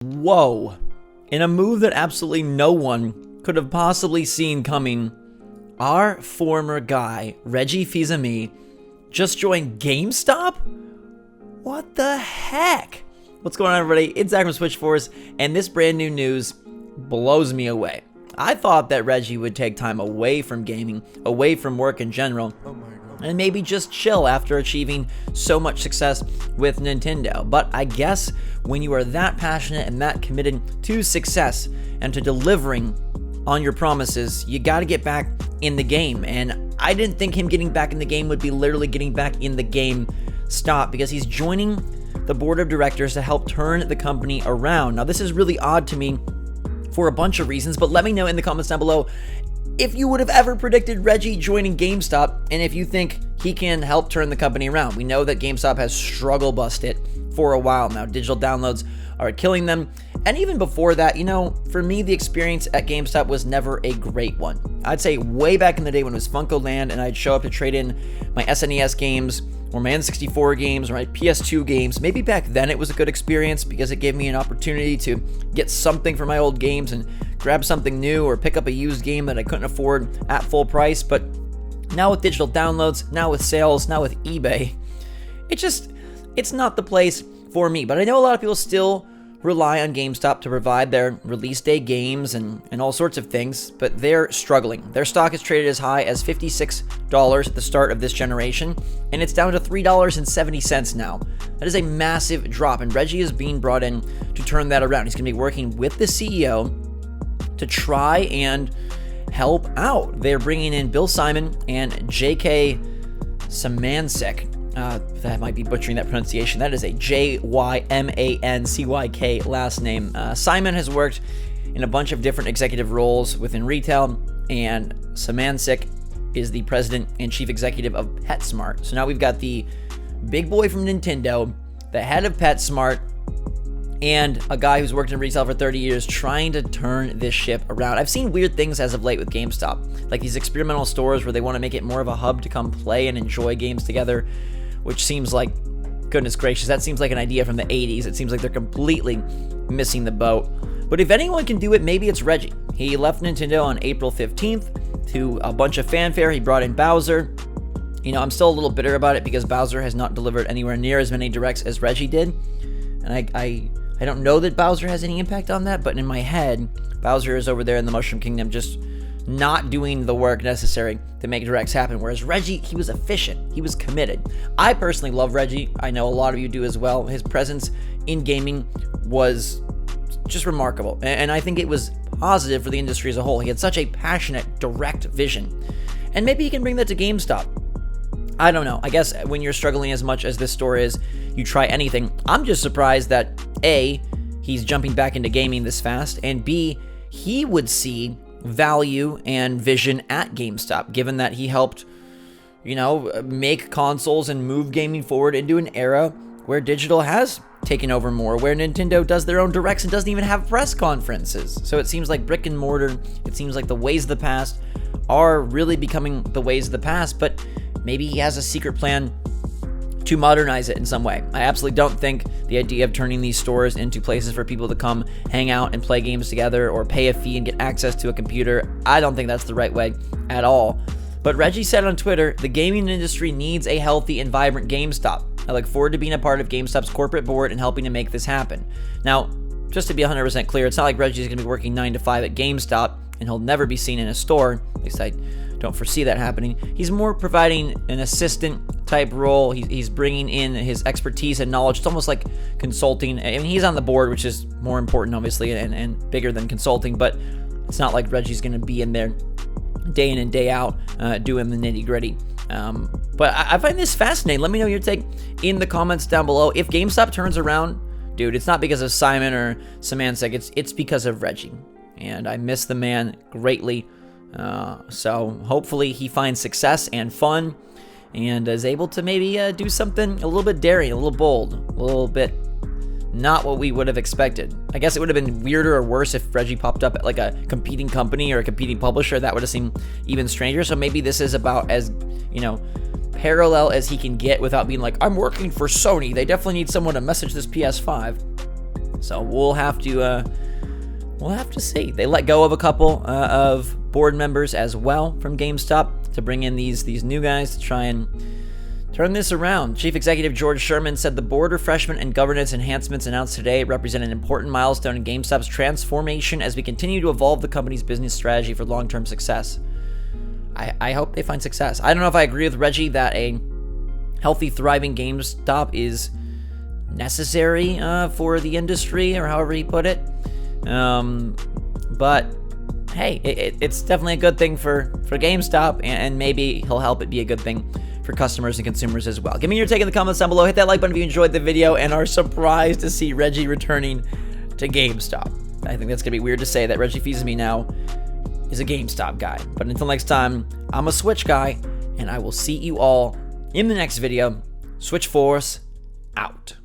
Whoa. In a move that absolutely no one could have possibly seen coming, our former guy, Reggie Fils Aime, just joined Gamestop? What the heck? What's going on, everybody? It's Zach from Switchforce, and this brand new news blows me away. I thought that Reggie would take time away from gaming, away from work in general, and maybe just chill after achieving so much success with Nintendo. But I guess when you are that passionate and that committed to success and to delivering on your promises, you got to get back in the game. And I didn't think him getting back in the game would be literally getting back in the game stop, because he's joining the board of directors to help turn the company around. Now, this is really odd to me for a bunch of reasons, but let me know in the comments down below if you would have ever predicted Reggie joining GameStop, and if you think he can help turn the company around. We know that GameStop has struggle busted for a while now. Digital downloads are killing them. And even before that, for me, the experience at GameStop was never a great one. I'd say way back in the day when it was Funko Land and I'd show up to trade in my SNES games or my N64 games or my PS2 games, maybe back then it was a good experience because it gave me an opportunity to get something for my old games and grab something new or pick up a used game that I couldn't afford at full price. But now with digital downloads, now with sales, now with eBay, it's not the place for me. But I know a lot of people still rely on GameStop to provide their release day games and all sorts of things, but they're struggling. Their stock is traded as high as $56 at the start of this generation, and it's down to $3.70 now. That is a massive drop, and Reggie is being brought in to turn that around. He's going to be working with the CEO to try and help out. They're bringing in Bill Simon and J.K. Samancic. That might be butchering that pronunciation. That is a Jymancyk last name. Simon has worked in a bunch of different executive roles within retail, and Samancic is the president and chief executive of PetSmart. So now we've got the big boy from Nintendo, the head of PetSmart, and a guy who's worked in retail for 30 years trying to turn this ship around. I've seen weird things as of late with GameStop, like these experimental stores where they want to make it more of a hub to come play and enjoy games together, which seems like, goodness gracious, that seems like an idea from the 80s. It seems like they're completely missing the boat. But if anyone can do it, maybe it's Reggie. He left Nintendo on April 15th to a bunch of fanfare. He brought in Bowser. I'm still a little bitter about it because Bowser has not delivered anywhere near as many directs as Reggie did. And I don't know that Bowser has any impact on that, but in my head, Bowser is over there in the Mushroom Kingdom just not doing the work necessary to make directs happen, whereas Reggie, he was efficient, he was committed. I personally love Reggie. I know a lot of you do as well. His presence in gaming was just remarkable, and I think it was positive for the industry as a whole. He had such a passionate, direct vision, and maybe he can bring that to GameStop. I don't know. I guess when you're struggling as much as this store is, you try anything. I'm just surprised that A, he's jumping back into gaming this fast, and B, he would see value and vision at GameStop, given that he helped, make consoles and move gaming forward into an era where digital has taken over more, where Nintendo does their own directs and doesn't even have press conferences. So it seems like brick and mortar, it seems like the ways of the past are really becoming the ways of the past, but maybe he has a secret plan to modernize it in some way. I absolutely don't think the idea of turning these stores into places for people to come hang out and play games together or pay a fee and get access to a computer, I don't think that's the right way at all. But Reggie said on Twitter, the gaming industry needs a healthy and vibrant GameStop. I look forward to being a part of GameStop's corporate board and helping to make this happen. Now, just to be 100% clear, it's not like Reggie's going to be working 9 to 5 at GameStop and he'll never be seen in a store. At least I don't foresee that happening. He's more providing an assistant type role. He's bringing in his expertise and knowledge. It's almost like consulting. I mean, he's on the board, which is more important, obviously, and bigger than consulting, but it's not like Reggie's going to be in there day in and day out doing the nitty gritty. But I find this fascinating. Let me know your take in the comments down below. If GameStop turns around, dude, it's not because of Simon or Samancic. It's because of Reggie. And I miss the man greatly. So hopefully he finds success and fun and is able to maybe do something a little bit daring, a little bold, a little bit not what we would have expected. I guess it would have been weirder or worse if Reggie popped up at like a competing company or a competing publisher. That would have seemed even stranger. So maybe this is about as, parallel as he can get without being like, I'm working for Sony. They definitely need someone to message this PS5. So we'll have to see. They let go of a couple of board members as well from GameStop to bring in these new guys to try and turn this around. Chief Executive George Sherman said the board refreshment and governance enhancements announced today represent an important milestone in GameStop's transformation as we continue to evolve the company's business strategy for long-term success. I hope they find success. I don't know if I agree with Reggie that a healthy, thriving GameStop is necessary for the industry, or however he put it. But hey, it's definitely a good thing for GameStop, and maybe he'll help it be a good thing for customers and consumers as well. Give me your take in the comments down below. Hit that like button if you enjoyed the video and are surprised to see Reggie returning to GameStop. I think that's gonna be weird to say that Reggie Fils Aime now is a GameStop guy. But until next time, I'm a Switch guy, and I will see you all in the next video. Switch Force out.